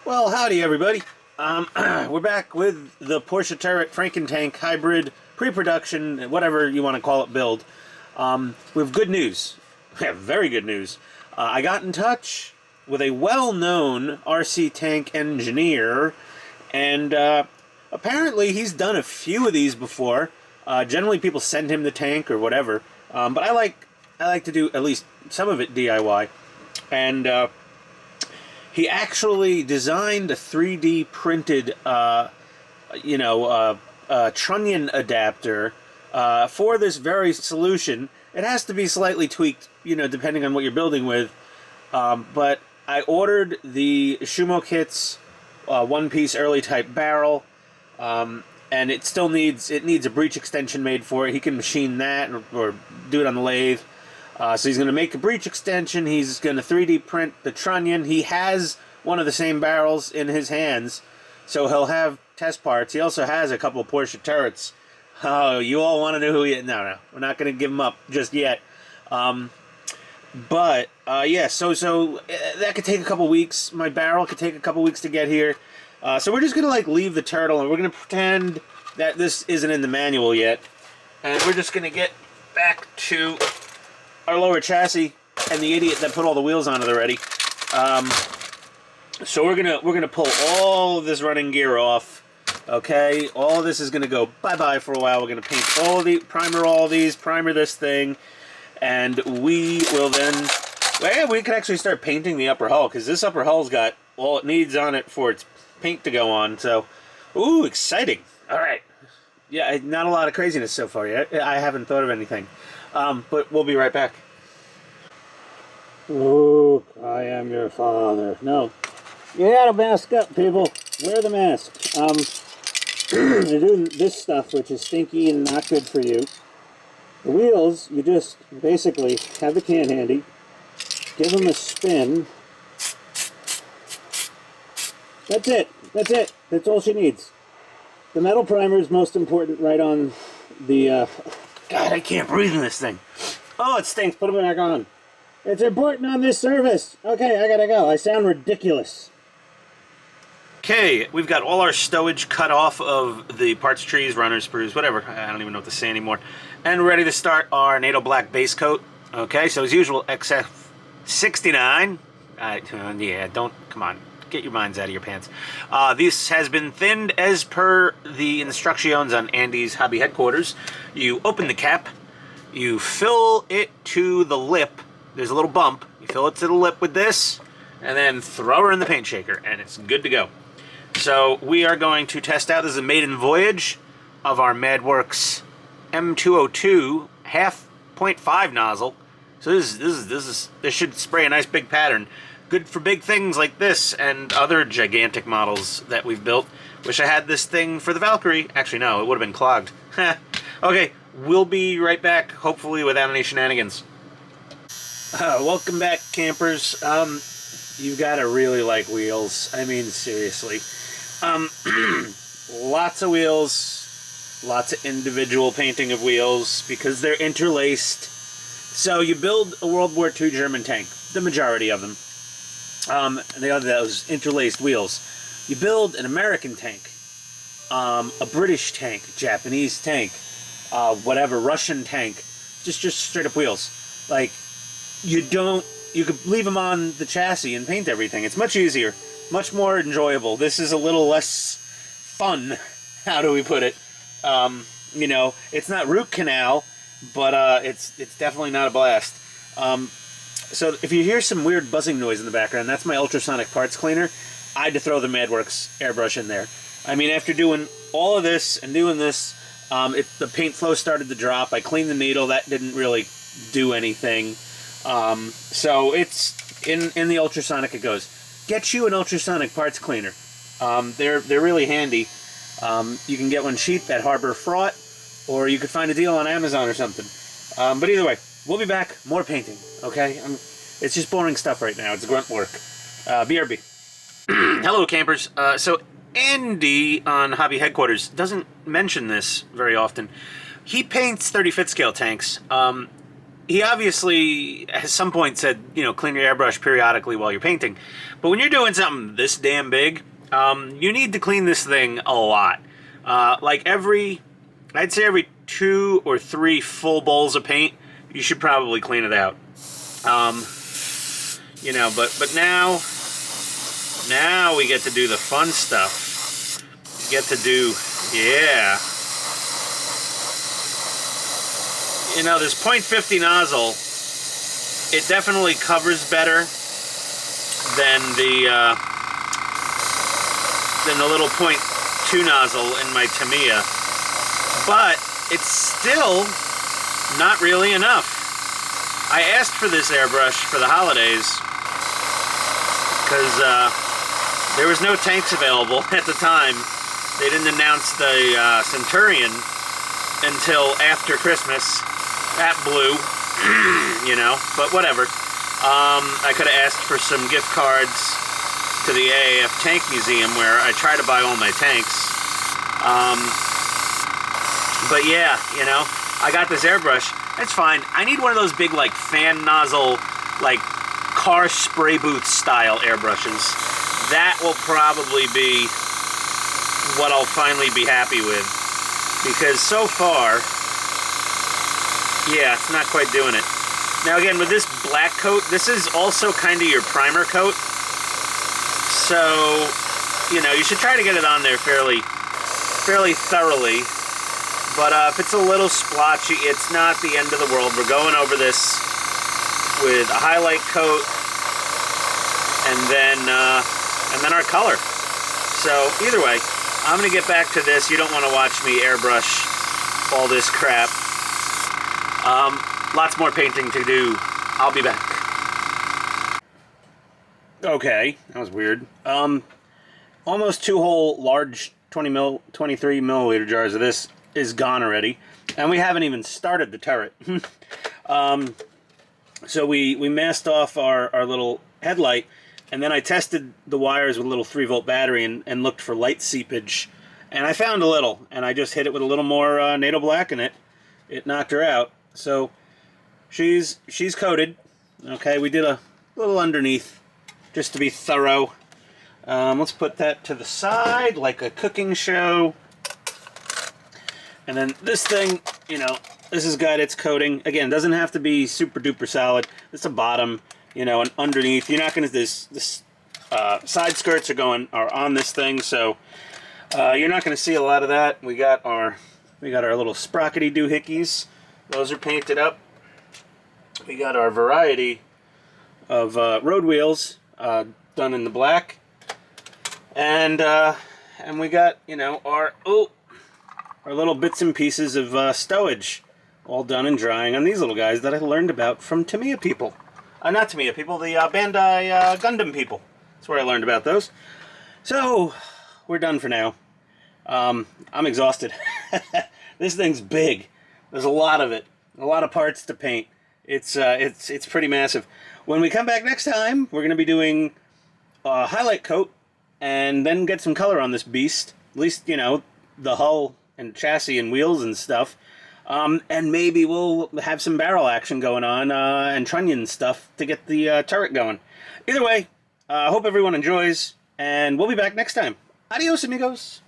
Well, howdy everybody. We're back with the Porsche Turret Frankentank hybrid pre-production, whatever you want to call it, build. We have good news. We have very good news. I got in touch with a well-known RC tank engineer, and apparently he's done a few of these before. Generally, people send him the tank or whatever, but I like to do at least some of it DIY, and he actually designed a 3D printed, trunnion adapter for this very solution. It has to be slightly tweaked, depending on what you're building with. But I ordered the Shumo Kit's one-piece early type barrel, and it still needs a breech extension made for it. He can machine that or do it on the lathe. So he's going to make a breech extension. He's going to 3D print the trunnion. He has one of the same barrels in his hands, so he'll have test parts. He also has a couple of Porsche turrets. Oh, you all want to know who he is? No, we're not going to give him up just yet. Yeah, so that could take a couple weeks. My barrel could take a couple weeks to get here. So we're just going to leave the turtle, and we're going to pretend that this isn't in the manual yet. And we're just going to get back to our lower chassis and the idiot that put all the wheels on it already. So we're gonna pull all of this running gear off. Okay, all of this is gonna go bye-bye for a while. We're gonna paint primer this thing, and we will then, well, we can actually start painting the upper hull, because this upper hull's got all it needs on it for its paint to go on. So, ooh, exciting! All right, yeah, not a lot of craziness so far yet. I haven't thought of anything. But we'll be right back. Luke, I am your father. No. You gotta mask up, people. Wear the mask. They're doing this stuff, which is stinky and not good for you. The wheels, you just basically have the can handy, give them a spin. That's it. That's it. That's all she needs. The metal primer is most important right on the, God, I can't breathe in this thing. Oh, it stinks. Put it back on. It's important on this service. Okay, I gotta go. I sound ridiculous. Okay, we've got all our stowage cut off of the parts trees, runners, sprues, whatever. I don't even know what to say anymore. And we're ready to start our NATO BLACK base coat. Okay, so as usual, XF69. Yeah, come on. Get your minds out of your pants. This has been thinned as per the instructions on Andy's hobby headquarters. You open the cap, you fill it to the lip. There's a little bump. You fill it to the lip with this, and then throw her in the paint shaker, and it's good to go. So we are going to test out. This is a maiden voyage of our MadWorks M202 0.5 nozzle. So this should spray a nice big pattern. Good for big things like this and other gigantic models that we've built. Wish I had this thing for the Valkyrie. Actually, no, it would have been clogged. Okay, we'll be right back, hopefully without any shenanigans. Welcome back, campers. You gotta really like wheels. I mean, seriously. Lots of wheels, lots of individual painting of wheels because they're interlaced. So you build a World War II German tank, the majority of them. They have those interlaced wheels. You build an American tank, a British tank, Japanese tank, whatever, Russian tank, just straight up wheels. Like, you could leave them on the chassis and paint everything. It's much easier, much more enjoyable. This is a little less fun. How do we put it? It's not root canal, but it's definitely not a blast. So if you hear some weird buzzing noise in the background, that's my ultrasonic parts cleaner. I had to throw the MadWorks airbrush in there. I mean, after doing all of this and doing this, the paint flow started to drop. I cleaned the needle. That didn't really do anything. So it's in the ultrasonic it goes. Get you an ultrasonic parts cleaner. They're really handy. You can get one cheap at Harbor Fraught, or you could find a deal on Amazon or something. But either way, we'll be back. More painting, okay? It's just boring stuff right now. It's grunt work. BRB. Hello, campers. So Andy on Hobby Headquarters doesn't mention this very often. He paints 35th scale tanks. he obviously at some point said, you know, clean your airbrush periodically while you're painting. But when you're doing something this damn big, you need to clean this thing a lot. Like I'd say every 2 or 3 full bowls of paint, you should probably clean it out. You know, but now we get to do the fun stuff. We get to do, yeah. You know, this .50 nozzle, it definitely covers better than the little .2 nozzle in my Tamiya, but it's still not really enough. I asked for this airbrush for the holidays because there was no tanks available at the time. They didn't announce the Centurion until after Christmas. That blew, you know, but whatever. I could have asked for some gift cards to the AAF Tank Museum where I try to buy all my tanks. But yeah, you know, I got this airbrush. It's fine. I need one of those big, like, fan nozzle, like, car spray booth style airbrushes. That will probably be what I'll finally be happy with. Because so far, yeah, it's not quite doing it. Now again, with this black coat, this is also kind of your primer coat. So, you know, you should try to get it on there fairly thoroughly. But if it's a little splotchy, it's not the end of the world. We're going over this with a highlight coat and then our color. So either way, I'm gonna get back to this. You don't want to watch me airbrush all this crap. Lots more painting to do. I'll be back. Okay, that was weird. Almost 2 whole large 23 milliliter jars of this is gone already, and we haven't even started the turret. So we masked off our little headlight, and then I tested the wires with a little 3-volt battery and looked for light seepage, and I found a little, and I just hit it with a little more NATO BLACK in it. It knocked her out. So she's coated. Okay, we did a little underneath just to be thorough. Let's put that to the side like a cooking show. And then this thing, you know, this has got its coating. Again, doesn't have to be super duper solid. It's a bottom, you know, and underneath. You're not going to, this side skirts are on this thing, so you're not going to see a lot of that. We got our little sprockety doohickeys. Those are painted up. We got our variety of road wheels done in the black, and we got, you know, our little bits and pieces of stowage, all done and drying on these little guys that I learned about from Tamiya people. Not Tamiya people, the Bandai Gundam people. That's where I learned about those. So we're done for now. I'm exhausted. This thing's big. There's a lot of it. A lot of parts to paint. It's pretty massive. When we come back next time, we're going to be doing a highlight coat and then get some color on this beast. At least, you know, the hull and chassis and wheels and stuff. And maybe we'll have some barrel action going on and trunnion stuff to get the turret going. Either way, I hope everyone enjoys, and we'll be back next time. Adios, amigos.